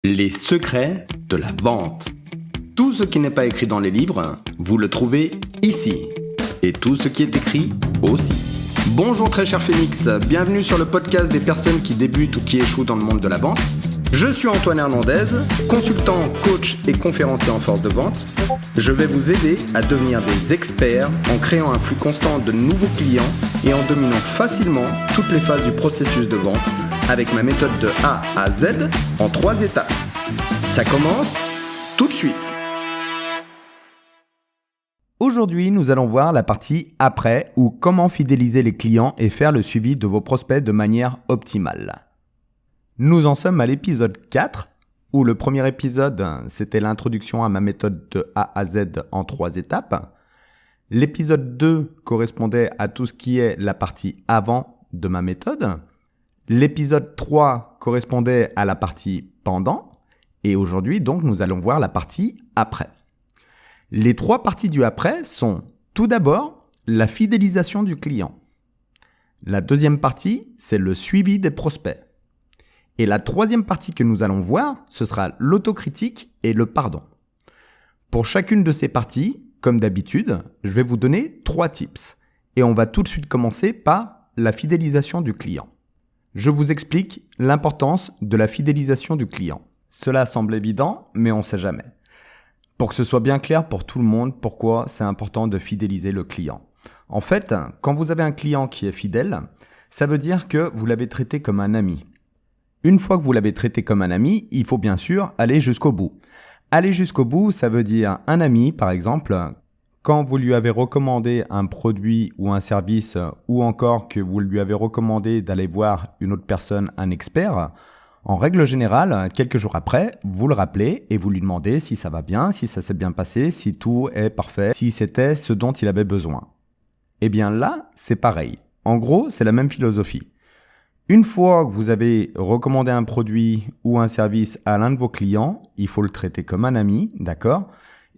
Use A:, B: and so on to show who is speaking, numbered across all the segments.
A: Les secrets de la vente. Tout ce qui n'est pas écrit dans les livres, vous le trouvez ici. Et tout ce qui est écrit aussi. Bonjour très cher Phoenix, bienvenue sur le podcast des personnes qui débutent ou qui échouent dans le monde de la vente. Je suis Antoine Hernandez, consultant, coach et conférencier en force de vente. Je vais vous aider à devenir des experts en créant un flux constant de nouveaux clients et en dominant facilement toutes les phases du processus de vente avec ma méthode de A à Z en 3 étapes. Ça commence tout de suite.
B: Aujourd'hui, nous allons voir la partie après ou comment fidéliser les clients et faire le suivi de vos prospects de manière optimale. Nous en sommes à l'épisode 4 où le premier épisode, c'était l'introduction à ma méthode de A à Z en 3 étapes. L'épisode 2 correspondait à tout ce qui est la partie avant de ma méthode. L'épisode 3 correspondait à la partie pendant. Et aujourd'hui, donc, nous allons voir la partie après. Les 3 parties du après sont tout d'abord la fidélisation du client. La deuxième partie, c'est le suivi des prospects. Et la troisième partie que nous allons voir, ce sera l'autocritique et le pardon. Pour chacune de ces parties, comme d'habitude, je vais vous donner 3 tips. Et on va tout de suite commencer par la fidélisation du client. Je vous explique l'importance de la fidélisation du client. Cela semble évident, mais on ne sait jamais. Pour que ce soit bien clair pour tout le monde, pourquoi c'est important de fidéliser le client. En fait, quand vous avez un client qui est fidèle, ça veut dire que vous l'avez traité comme un ami. Une fois que vous l'avez traité comme un ami, il faut bien sûr aller jusqu'au bout. Aller jusqu'au bout, ça veut dire un ami, par exemple, quand vous lui avez recommandé un produit ou un service ou encore que vous lui avez recommandé d'aller voir une autre personne, un expert, en règle générale, quelques jours après, vous le rappelez et vous lui demandez si ça va bien, si ça s'est bien passé, si tout est parfait, si c'était ce dont il avait besoin. Eh bien là, c'est pareil. En gros, c'est la même philosophie. Une fois que vous avez recommandé un produit ou un service à l'un de vos clients, il faut le traiter comme un ami, d'accord ?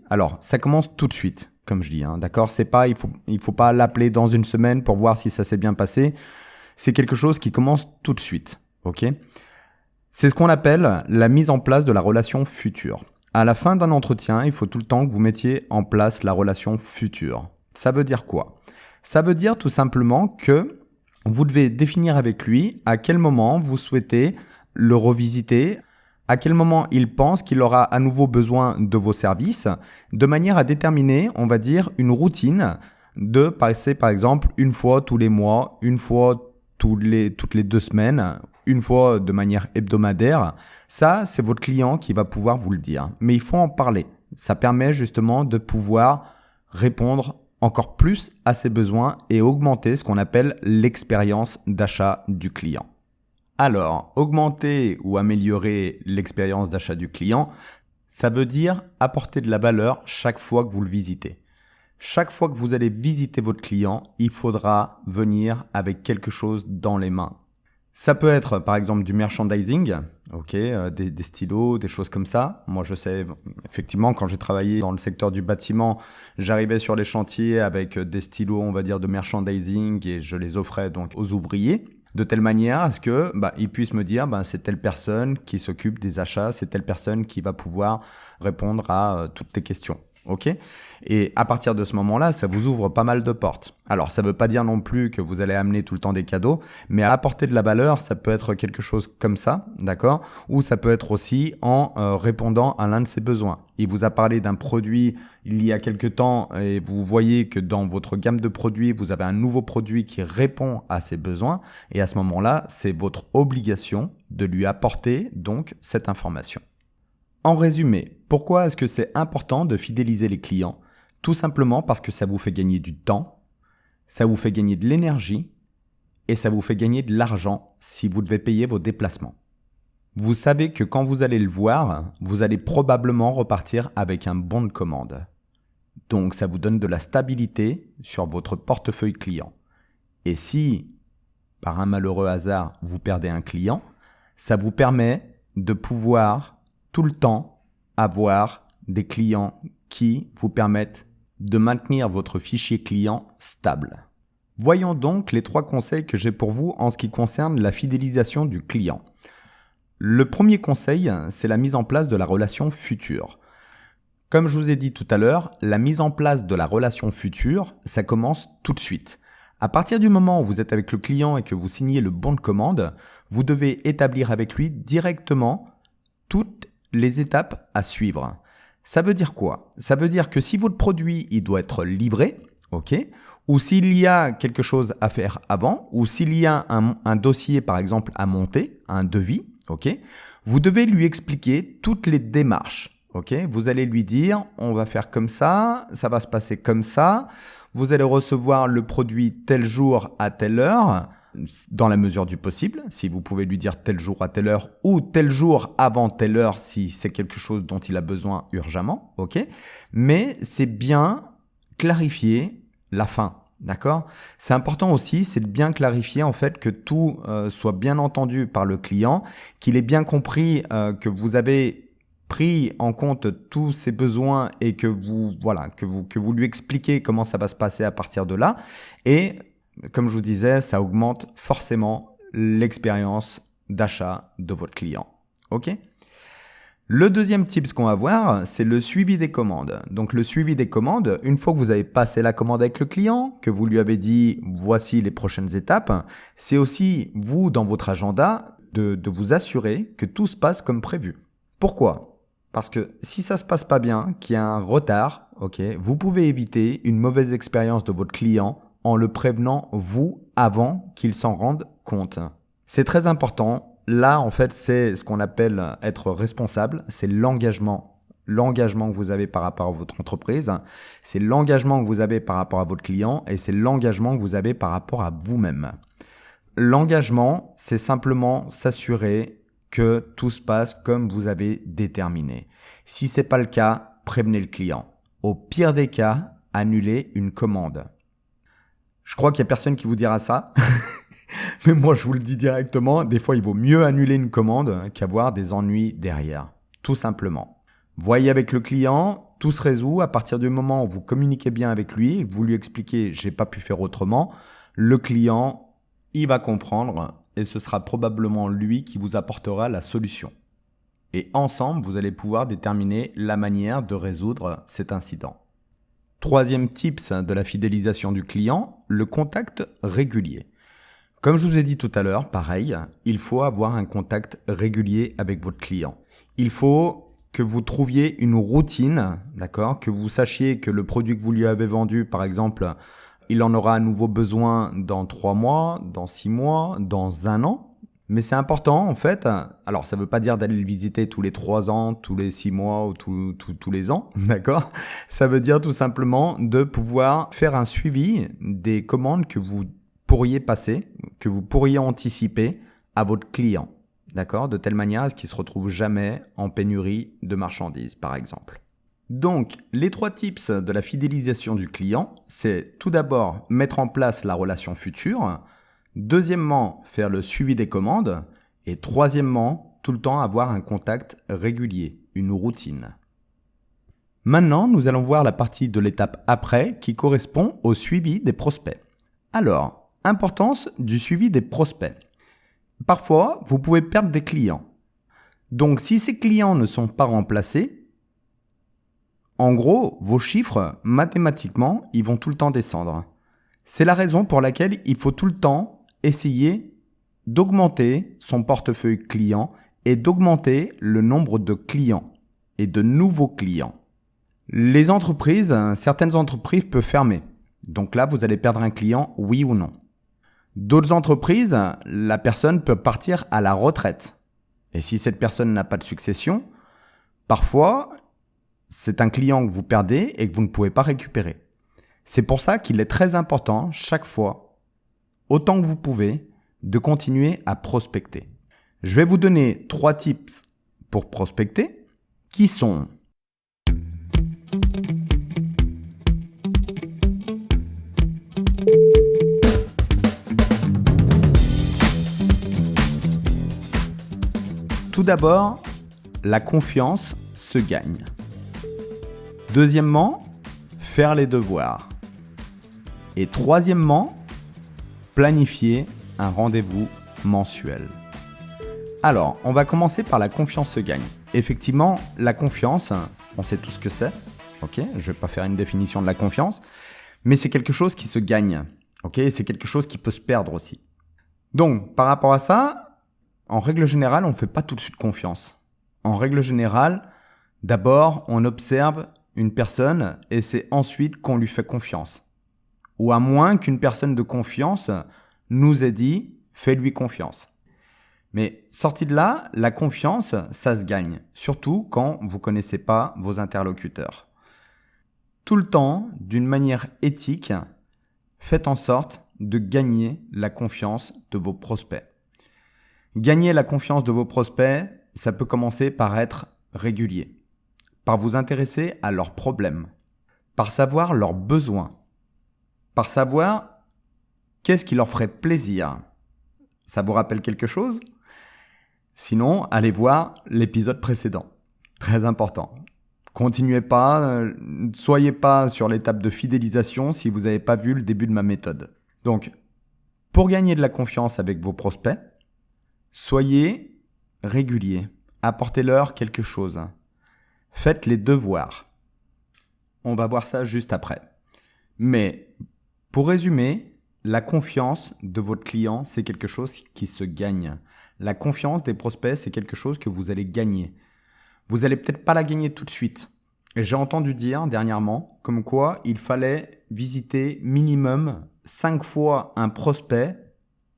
B: Alors, ça commence tout de suite, comme je dis, d'accord ? C'est pas, il faut pas l'appeler dans une semaine pour voir si ça s'est bien passé. C'est quelque chose qui commence tout de suite, ok ? C'est ce qu'on appelle la mise en place de la relation future. À la fin d'un entretien, il faut tout le temps que vous mettiez en place la relation future. Ça veut dire quoi ? Ça veut dire tout simplement que vous devez définir avec lui à quel moment vous souhaitez le revisiter, à quel moment il pense qu'il aura à nouveau besoin de vos services, de manière à déterminer, on va dire, une routine de passer par exemple une fois tous les mois, une fois toutes les 2 semaines, une fois de manière hebdomadaire. Ça, c'est votre client qui va pouvoir vous le dire. Mais il faut en parler. Ça permet justement de pouvoir répondre encore plus à ses besoins et augmenter ce qu'on appelle l'expérience d'achat du client. Alors, augmenter ou améliorer l'expérience d'achat du client, ça veut dire apporter de la valeur chaque fois que vous le visitez. Chaque fois que vous allez visiter votre client, il faudra venir avec quelque chose dans les mains. Ça peut être par exemple du merchandising, des stylos, des choses comme ça. Moi je sais, effectivement, quand j'ai travaillé dans le secteur du bâtiment, j'arrivais sur les chantiers avec des stylos, on va dire, de merchandising et je les offrais donc aux ouvriers de telle manière à ce que ils puissent me dire c'est telle personne qui s'occupe des achats, c'est telle personne qui va pouvoir répondre à toutes tes questions. Ok ? Et à partir de ce moment-là, ça vous ouvre pas mal de portes. Alors, ça ne veut pas dire non plus que vous allez amener tout le temps des cadeaux, mais apporter de la valeur, ça peut être quelque chose comme ça, d'accord ? Ou ça peut être aussi en répondant à l'un de ses besoins. Il vous a parlé d'un produit il y a quelque temps et vous voyez que dans votre gamme de produits, vous avez un nouveau produit qui répond à ses besoins. Et à ce moment-là, c'est votre obligation de lui apporter donc cette information. En résumé, pourquoi est-ce que c'est important de fidéliser les clients ? Tout simplement parce que ça vous fait gagner du temps, ça vous fait gagner de l'énergie et ça vous fait gagner de l'argent si vous devez payer vos déplacements. Vous savez que quand vous allez le voir, vous allez probablement repartir avec un bon de commande. Donc ça vous donne de la stabilité sur votre portefeuille client. Et si, par un malheureux hasard, vous perdez un client, ça vous permet de pouvoir tout le temps avoir des clients qui vous permettent de maintenir votre fichier client stable. Voyons donc les 3 conseils que j'ai pour vous en ce qui concerne la fidélisation du client. Le premier conseil, c'est la mise en place de la relation future. Comme je vous ai dit tout à l'heure, la mise en place de la relation future, ça commence tout de suite. À partir du moment où vous êtes avec le client et que vous signez le bon de commande, vous devez établir avec lui directement toutes les étapes à suivre. Ça veut dire quoi? Ça veut dire que si votre produit il doit être livré, ok, ou s'il y a quelque chose à faire avant, ou s'il y a un dossier par exemple à monter, un devis, ok, vous devez lui expliquer toutes les démarches. Ok, vous allez lui dire, on va faire comme ça va se passer comme ça, vous allez recevoir le produit tel jour à telle heure, dans la mesure du possible, si vous pouvez lui dire tel jour à telle heure ou tel jour avant telle heure si c'est quelque chose dont il a besoin urgemment, ok. Mais c'est bien clarifier la fin, d'accord? C'est important aussi, c'est de bien clarifier en fait que tout soit bien entendu par le client, qu'il ait bien compris que vous avez pris en compte tous ses besoins et que vous lui expliquez comment ça va se passer à partir de là. Et comme je vous disais, ça augmente forcément l'expérience d'achat de votre client. Ok ? Le deuxième tip qu'on va voir, c'est le suivi des commandes. Donc le suivi des commandes, une fois que vous avez passé la commande avec le client, que vous lui avez dit voici les prochaines étapes, c'est aussi vous dans votre agenda de vous assurer que tout se passe comme prévu. Pourquoi ? Parce que si ça se passe pas bien, qu'il y a un retard, ok, vous pouvez éviter une mauvaise expérience de votre client en le prévenant vous avant qu'il s'en rende compte. C'est très important. Là, en fait, c'est ce qu'on appelle être responsable. C'est l'engagement que vous avez par rapport à votre entreprise. C'est l'engagement que vous avez par rapport à votre client et c'est l'engagement que vous avez par rapport à vous-même. L'engagement, c'est simplement s'assurer que tout se passe comme vous avez déterminé. Si ce n'est pas le cas, prévenez le client. Au pire des cas, annulez une commande. Je crois qu'il n'y a personne qui vous dira ça, mais moi je vous le dis directement, des fois il vaut mieux annuler une commande qu'avoir des ennuis derrière, tout simplement. Voyez avec le client, tout se résout à partir du moment où vous communiquez bien avec lui et que vous lui expliquez « j'ai pas pu faire autrement », le client, il va comprendre et ce sera probablement lui qui vous apportera la solution. Et ensemble, vous allez pouvoir déterminer la manière de résoudre cet incident. Troisième tips de la fidélisation du client, le contact régulier. Comme je vous ai dit tout à l'heure, pareil, il faut avoir un contact régulier avec votre client. Il faut que vous trouviez une routine, d'accord, que vous sachiez que le produit que vous lui avez vendu, par exemple, il en aura à nouveau besoin dans 3 mois, dans 6 mois, dans 1 an. Mais c'est important en fait. Alors ça ne veut pas dire d'aller le visiter tous les 3 ans, tous les 6 mois ou tous les ans, d'accord ? Ça veut dire tout simplement de pouvoir faire un suivi des commandes que vous pourriez passer, que vous pourriez anticiper à votre client, d'accord ? De telle manière à ce qu'il ne se retrouve jamais en pénurie de marchandises, par exemple. Donc, les 3 tips de la fidélisation du client, c'est tout d'abord mettre en place la relation future, deuxièmement, faire le suivi des commandes et troisièmement, tout le temps avoir un contact régulier, une routine. Maintenant, nous allons voir la partie de l'étape après qui correspond au suivi des prospects. Alors, importance du suivi des prospects. Parfois, vous pouvez perdre des clients. Donc, si ces clients ne sont pas remplacés, en gros, vos chiffres, mathématiquement, ils vont tout le temps descendre. C'est la raison pour laquelle il faut tout le temps essayer d'augmenter son portefeuille client et d'augmenter le nombre de clients et de nouveaux clients. Les entreprises, certaines entreprises peuvent fermer. Donc là, vous allez perdre un client, oui ou non. D'autres entreprises, la personne peut partir à la retraite. Et si cette personne n'a pas de succession, parfois, c'est un client que vous perdez et que vous ne pouvez pas récupérer. C'est pour ça qu'il est très important, chaque fois, autant que vous pouvez, de continuer à prospecter. Je vais vous donner 3 tips pour prospecter, qui sont tout d'abord, la confiance se gagne. Deuxièmement, faire les devoirs. Et troisièmement, planifier un rendez-vous mensuel. Alors, on va commencer par la confiance se gagne. Effectivement, la confiance, on sait tout ce que c'est. Ok, je ne vais pas faire une définition de la confiance, mais c'est quelque chose qui se gagne. Ok, c'est quelque chose qui peut se perdre aussi. Donc, par rapport à ça, en règle générale, on ne fait pas tout de suite confiance. En règle générale, d'abord, on observe une personne et c'est ensuite qu'on lui fait confiance. Ou à moins qu'une personne de confiance nous ait dit « fais-lui confiance ». Mais sorti de là, la confiance, ça se gagne, surtout quand vous ne connaissez pas vos interlocuteurs. Tout le temps, d'une manière éthique, faites en sorte de gagner la confiance de vos prospects. Gagner la confiance de vos prospects, ça peut commencer par être régulier, par vous intéresser à leurs problèmes, par savoir leurs besoins, par savoir qu'est-ce qui leur ferait plaisir. Ça vous rappelle quelque chose ? Sinon, allez voir l'épisode précédent. Très important. Continuez pas, ne soyez pas sur l'étape de fidélisation si vous n'avez pas vu le début de ma méthode. Donc, pour gagner de la confiance avec vos prospects, soyez réguliers. Apportez-leur quelque chose. Faites les devoirs. On va voir ça juste après. Mais, pour résumer, la confiance de votre client, c'est quelque chose qui se gagne. La confiance des prospects, c'est quelque chose que vous allez gagner. Vous n'allez peut-être pas la gagner tout de suite. Et j'ai entendu dire dernièrement comme quoi il fallait visiter minimum 5 fois un prospect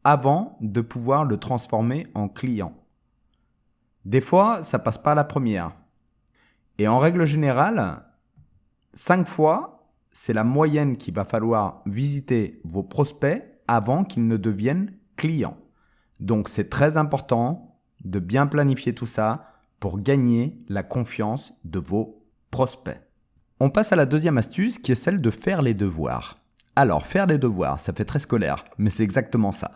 B: avant de pouvoir le transformer en client. Des fois, ça passe pas à la première. Et en règle générale, 5 fois, c'est la moyenne qu'il va falloir visiter vos prospects avant qu'ils ne deviennent clients. Donc, c'est très important de bien planifier tout ça pour gagner la confiance de vos prospects. On passe à la deuxième astuce qui est celle de faire les devoirs. Alors, faire les devoirs, ça fait très scolaire, mais c'est exactement ça.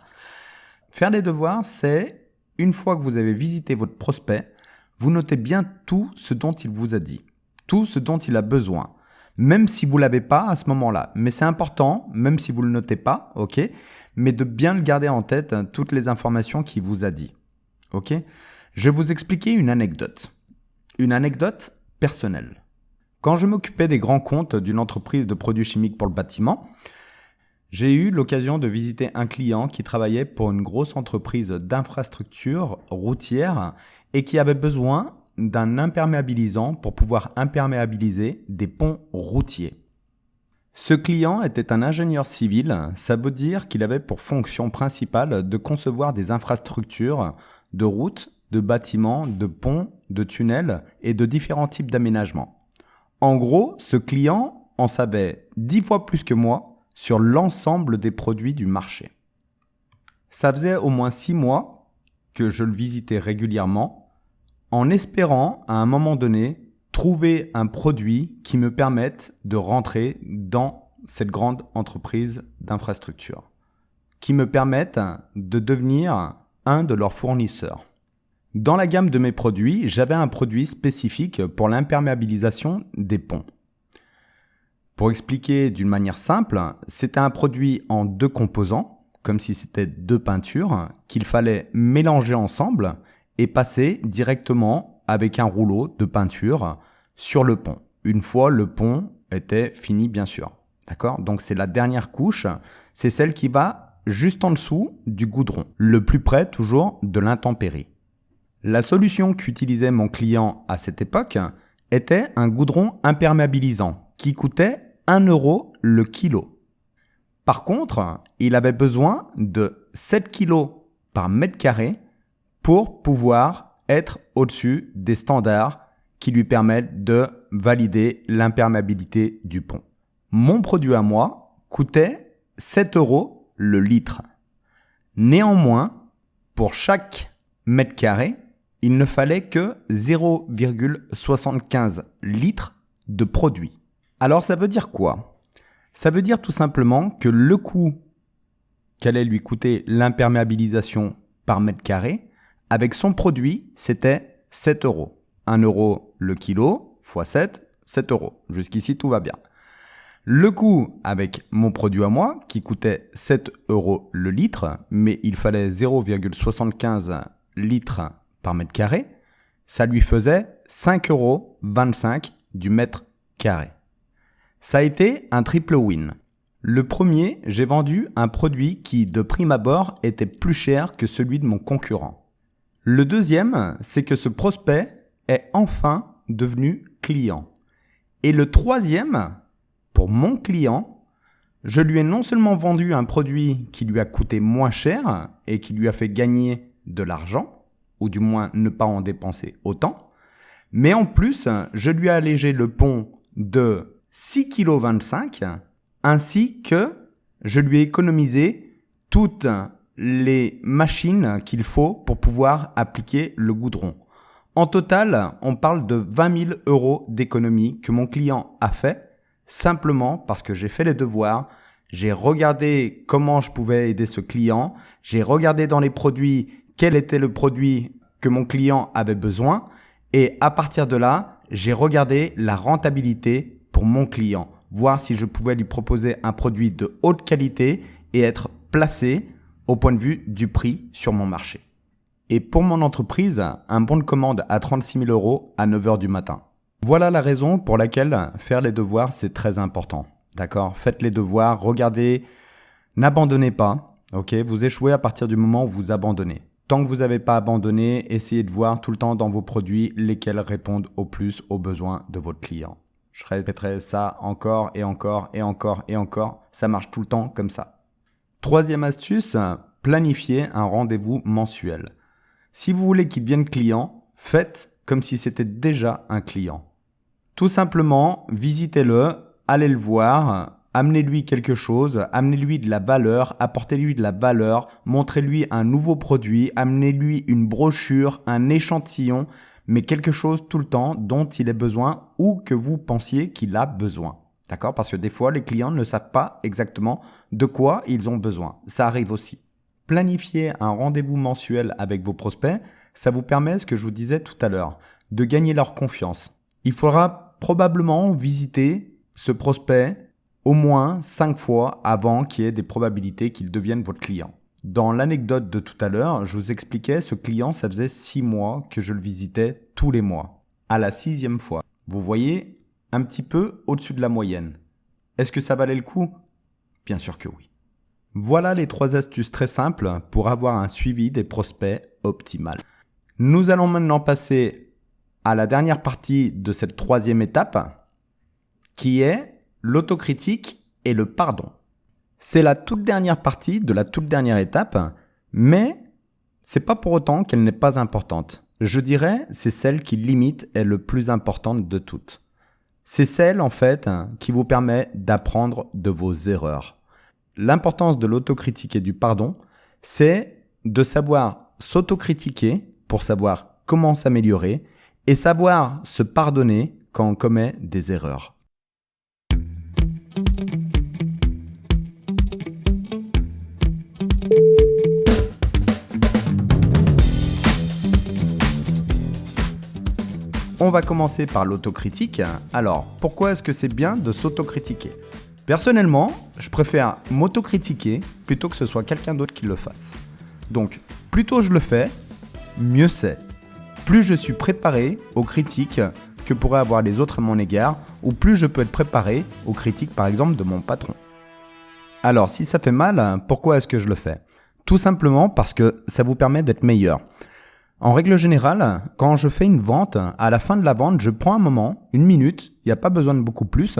B: Faire les devoirs, c'est une fois que vous avez visité votre prospect, vous notez bien tout ce dont il vous a dit, tout ce dont il a besoin, même si vous ne l'avez pas à ce moment-là. Mais c'est important, même si vous ne le notez pas, ok, mais de bien le garder en tête, toutes les informations qu'il vous a dit. Ok ? Je vais vous expliquer une anecdote personnelle. Quand je m'occupais des grands comptes d'une entreprise de produits chimiques pour le bâtiment, j'ai eu l'occasion de visiter un client qui travaillait pour une grosse entreprise d'infrastructure routière et qui avait besoin d'un imperméabilisant pour pouvoir imperméabiliser des ponts routiers. Ce client était un ingénieur civil, ça veut dire qu'il avait pour fonction principale de concevoir des infrastructures de routes, de bâtiments, de ponts, de tunnels et de différents types d'aménagements. En gros, ce client en savait 10 fois plus que moi sur l'ensemble des produits du marché. Ça faisait au moins 6 mois que je le visitais régulièrement en espérant à un moment donné trouver un produit qui me permette de rentrer dans cette grande entreprise d'infrastructure, qui me permette de devenir un de leurs fournisseurs. Dans la gamme de mes produits, j'avais un produit spécifique pour l'imperméabilisation des ponts. Pour expliquer d'une manière simple, c'était un produit en 2 composants, comme si c'était 2 peintures, qu'il fallait mélanger ensemble et passer directement avec un rouleau de peinture sur le pont. Une fois le pont était fini, bien sûr. D'accord ? Donc c'est la dernière couche, c'est celle qui va juste en dessous du goudron, le plus près toujours de l'intempérie. La solution qu'utilisait mon client à cette époque était un goudron imperméabilisant qui coûtait 1 € le kilo. Par contre, il avait besoin de 7 kg par mètre carré pour pouvoir être au-dessus des standards qui lui permettent de valider l'imperméabilité du pont. Mon produit à moi coûtait 7 € le litre. Néanmoins, pour chaque mètre carré, il ne fallait que 0,75 litres de produit. Alors ça veut dire quoi ? Ça veut dire tout simplement que le coût qu'allait lui coûter l'imperméabilisation par mètre carré, avec son produit, c'était 7 €. 1 € le kilo, x 7, 7 €. Jusqu'ici, tout va bien. Le coût avec mon produit à moi, qui coûtait 7 € le litre, mais il fallait 0,75 litres par mètre carré, ça lui faisait 5,25 € du mètre carré. Ça a été un triple win. Le premier, j'ai vendu un produit qui, de prime abord, était plus cher que celui de mon concurrent. Le deuxième, c'est que ce prospect est enfin devenu client. Et le troisième, pour mon client, je lui ai non seulement vendu un produit qui lui a coûté moins cher et qui lui a fait gagner de l'argent, ou du moins ne pas en dépenser autant, mais en plus, je lui ai allégé le pont de 6,25 kg, ainsi que je lui ai économisé toutes les machines qu'il faut pour pouvoir appliquer le goudron. En total, on parle de 20 000 € d'économie que mon client a fait, simplement parce que j'ai fait les devoirs, j'ai regardé comment je pouvais aider ce client, j'ai regardé dans les produits quel était le produit que mon client avait besoin, et à partir de là, j'ai regardé la rentabilité pour mon client, voir si je pouvais lui proposer un produit de haute qualité et être placé au point de vue du prix sur mon marché. Et pour mon entreprise, un bon de commande à 36 000 € à 9 h du matin. Voilà la raison pour laquelle faire les devoirs, c'est très important. D'accord ? Faites les devoirs, regardez, n'abandonnez pas. Ok ? Vous échouez à partir du moment où vous abandonnez. Tant que vous n'avez pas abandonné, essayez de voir tout le temps dans vos produits lesquels répondent au plus aux besoins de votre client. Je répéterai ça encore et encore et encore et encore. Ça marche tout le temps comme ça. Troisième astuce, planifiez un rendez-vous mensuel. Si vous voulez qu'il devienne client, faites comme si c'était déjà un client. Tout simplement, visitez-le, allez le voir, amenez-lui quelque chose, amenez-lui de la valeur, apportez-lui de la valeur, montrez-lui un nouveau produit, amenez-lui une brochure, un échantillon, mais quelque chose tout le temps dont il ait besoin ou que vous pensiez qu'il a besoin. D'accord ? Parce que des fois, les clients ne savent pas exactement de quoi ils ont besoin. Ça arrive aussi. Planifier un rendez-vous mensuel avec vos prospects, ça vous permet, ce que je vous disais tout à l'heure, de gagner leur confiance. Il faudra probablement visiter ce prospect au moins 5 fois avant qu'il y ait des probabilités qu'il devienne votre client. Dans l'anecdote de tout à l'heure, je vous expliquais, ce client, ça faisait 6 mois que je le visitais tous les mois. À la 6e fois, vous voyez, un petit peu au-dessus de la moyenne. Est-ce que ça valait le coup ? Bien sûr que oui. Voilà les 3 astuces très simples pour avoir un suivi des prospects optimal. Nous allons maintenant passer à la dernière partie de cette 3e étape, qui est l'autocritique et le pardon. C'est la toute dernière partie de la toute dernière étape, mais c'est pas pour autant qu'elle n'est pas importante. Je dirais, c'est celle qui limite est le plus importante de toutes. C'est celle, en fait, qui vous permet d'apprendre de vos erreurs. L'importance de l'autocritique et du pardon, c'est de savoir s'autocritiquer pour savoir comment s'améliorer et savoir se pardonner quand on commet des erreurs. On va commencer par l'autocritique. Alors, pourquoi est-ce que c'est bien de s'autocritiquer ? Personnellement, je préfère m'autocritiquer plutôt que ce soit quelqu'un d'autre qui le fasse. Donc, plus tôt je le fais, mieux c'est. Plus je suis préparé aux critiques que pourraient avoir les autres à mon égard, ou plus je peux être préparé aux critiques par exemple de mon patron. Alors, si ça fait mal, pourquoi est-ce que je le fais ? Tout simplement parce que ça vous permet d'être meilleur. En règle générale, quand je fais une vente, à la fin de la vente, je prends un moment, 1 minute, il n'y a pas besoin de beaucoup plus,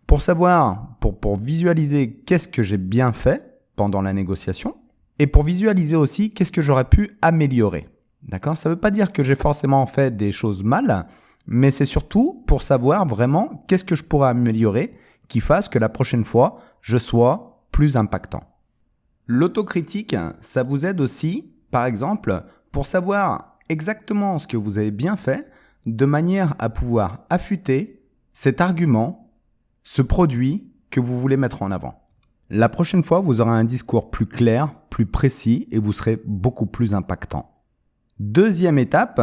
B: pour savoir, pour visualiser qu'est-ce que j'ai bien fait pendant la négociation et pour visualiser aussi qu'est-ce que j'aurais pu améliorer. D'accord ? Ça ne veut pas dire que j'ai forcément fait des choses mal, mais c'est surtout pour savoir vraiment qu'est-ce que je pourrais améliorer qui fasse que la prochaine fois, je sois plus impactant. L'autocritique, ça vous aide aussi, par exemple, pour savoir exactement ce que vous avez bien fait, de manière à pouvoir affûter cet argument, ce produit que vous voulez mettre en avant. La prochaine fois, vous aurez un discours plus clair, plus précis et vous serez beaucoup plus impactant. Deuxième étape,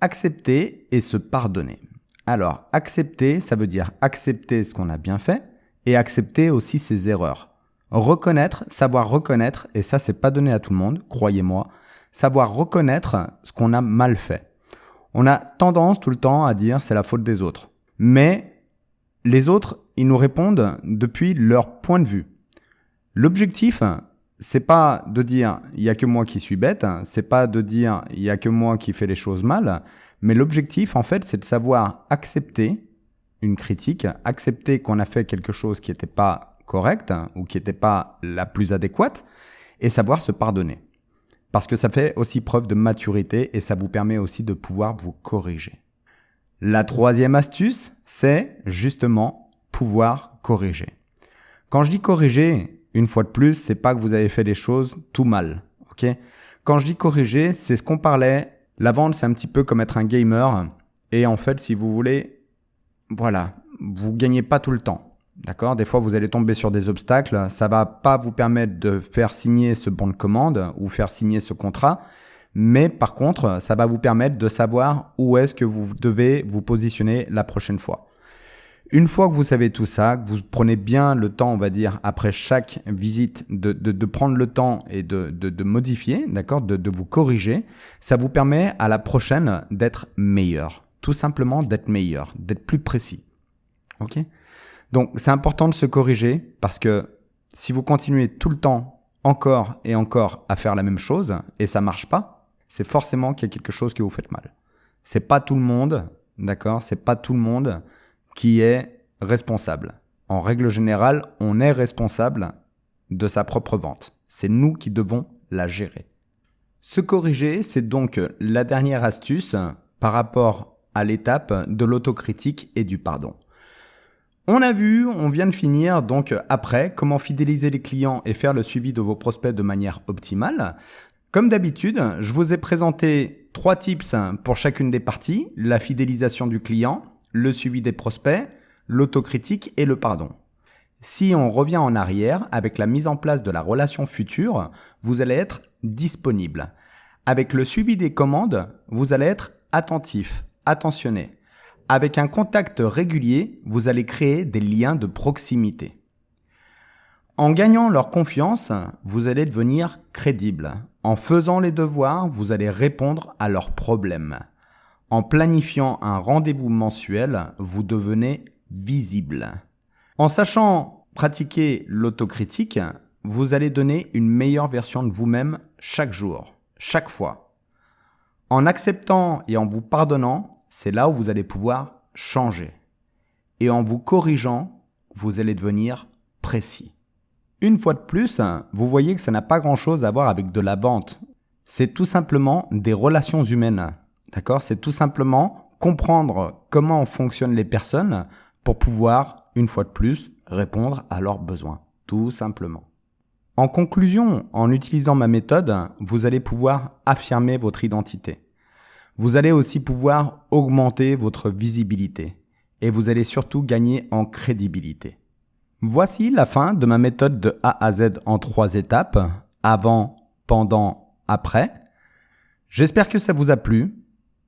B: accepter et se pardonner. Alors, accepter, ça veut dire accepter ce qu'on a bien fait et accepter aussi ses erreurs. Reconnaître, savoir reconnaître, et ça, c'est pas donné à tout le monde, croyez-moi, savoir reconnaître ce qu'on a mal fait. On a tendance tout le temps à dire c'est la faute des autres. Mais les autres, ils nous répondent depuis leur point de vue. L'objectif, c'est pas de dire il y a que moi qui suis bête, c'est pas de dire il y a que moi qui fais les choses mal, mais l'objectif en fait, c'est de savoir accepter une critique, accepter qu'on a fait quelque chose qui n'était pas correct ou qui n'était pas la plus adéquate et savoir se pardonner. Parce que ça fait aussi preuve de maturité et ça vous permet aussi de pouvoir vous corriger. La troisième astuce, c'est justement pouvoir corriger. Quand je dis corriger, une fois de plus, c'est pas que vous avez fait des choses tout mal, ok ? Quand je dis corriger, c'est ce qu'on parlait. La vente, c'est un petit peu comme être un gamer. Et en fait, si vous voulez, voilà, vous gagnez pas tout le temps, d'accord ? Des fois, vous allez tomber sur des obstacles. Ça va pas vous permettre de faire signer ce bon de commande ou faire signer ce contrat. Mais par contre, ça va vous permettre de savoir où est-ce que vous devez vous positionner la prochaine fois. Une fois que vous savez tout ça, que vous prenez bien le temps, on va dire, après chaque visite, de prendre le temps et de modifier, d'accord, de vous corriger, ça vous permet à la prochaine d'être meilleur. Tout simplement d'être meilleur, d'être plus précis. Ok ? Donc, c'est important de se corriger parce que si vous continuez tout le temps, encore et encore, à faire la même chose et ça marche pas, c'est forcément qu'il y a quelque chose que vous faites mal. C'est pas tout le monde, d'accord ? C'est pas tout le monde qui est responsable. En règle générale, on est responsable de sa propre vente. C'est nous qui devons la gérer. Se corriger, c'est donc la dernière astuce par rapport à l'étape de l'autocritique et du pardon. On a vu, on vient de finir donc après comment fidéliser les clients et faire le suivi de vos prospects de manière optimale. Comme d'habitude, je vous ai présenté 3 tips pour chacune des parties, la fidélisation du client, le suivi des prospects, l'autocritique et le pardon. Si on revient en arrière, avec la mise en place de la relation future, vous allez être disponible. Avec le suivi des commandes, vous allez être attentif, attentionné. Avec un contact régulier, vous allez créer des liens de proximité. En gagnant leur confiance, vous allez devenir crédible. En faisant les devoirs, vous allez répondre à leurs problèmes. En planifiant un rendez-vous mensuel, vous devenez visible. En sachant pratiquer l'autocritique, vous allez donner une meilleure version de vous-même chaque jour, chaque fois. En acceptant et en vous pardonnant, c'est là où vous allez pouvoir changer. Et en vous corrigeant, vous allez devenir précis. Une fois de plus, vous voyez que ça n'a pas grand-chose à voir avec de la vente. C'est tout simplement des relations humaines. D'accord ? C'est tout simplement comprendre comment fonctionnent les personnes pour pouvoir, une fois de plus, répondre à leurs besoins. Tout simplement. En conclusion, en utilisant ma méthode, vous allez pouvoir affirmer votre identité. Vous allez aussi pouvoir augmenter votre visibilité. Et vous allez surtout gagner en crédibilité. Voici la fin de ma méthode de A à Z en 3 étapes, avant, pendant, après. J'espère que ça vous a plu.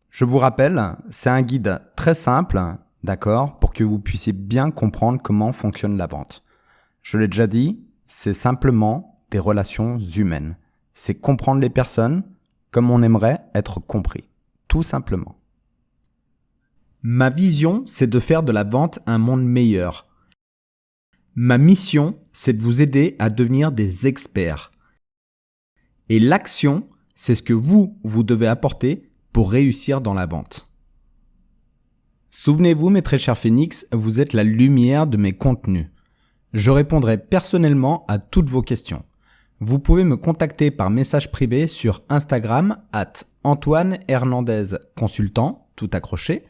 B: Je vous rappelle, c'est un guide très simple, d'accord, pour que vous puissiez bien comprendre comment fonctionne la vente. Je l'ai déjà dit, c'est simplement des relations humaines. C'est comprendre les personnes comme on aimerait être compris, tout simplement. Ma vision, c'est de faire de la vente un monde meilleur. Ma mission, c'est de vous aider à devenir des experts. Et l'action, c'est ce que vous devez apporter pour réussir dans la vente. Souvenez-vous, mes très chers phénix, vous êtes la lumière de mes contenus. Je répondrai personnellement à toutes vos questions. Vous pouvez me contacter par message privé sur Instagram @AntoineHernandezConsultant, tout accroché,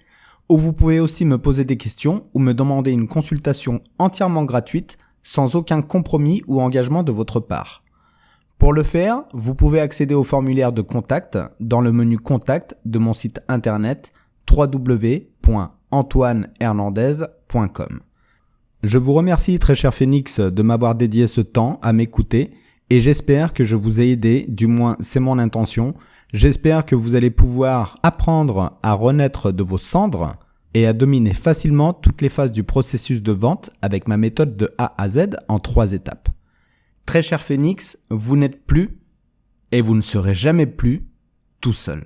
B: ou vous pouvez aussi me poser des questions ou me demander une consultation entièrement gratuite sans aucun compromis ou engagement de votre part. Pour le faire, vous pouvez accéder au formulaire de contact dans le menu Contact de mon site internet www.antoinehernandez.com. Je vous remercie très cher Phénix de m'avoir dédié ce temps à m'écouter et j'espère que je vous ai aidé, du moins c'est mon intention. J'espère que vous allez pouvoir apprendre à renaître de vos cendres et à dominer facilement toutes les phases du processus de vente avec ma méthode de A à Z en 3 étapes. Très cher Phénix, vous n'êtes plus et vous ne serez jamais plus tout seul.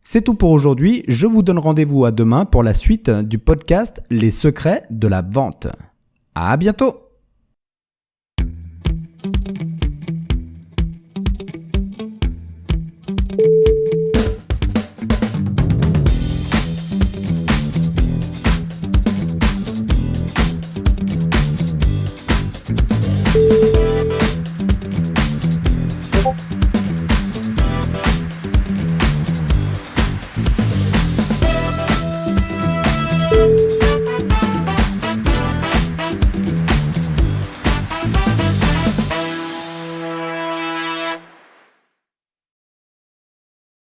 B: C'est tout pour aujourd'hui, je vous donne rendez-vous à demain pour la suite du podcast Les secrets de la vente. À bientôt!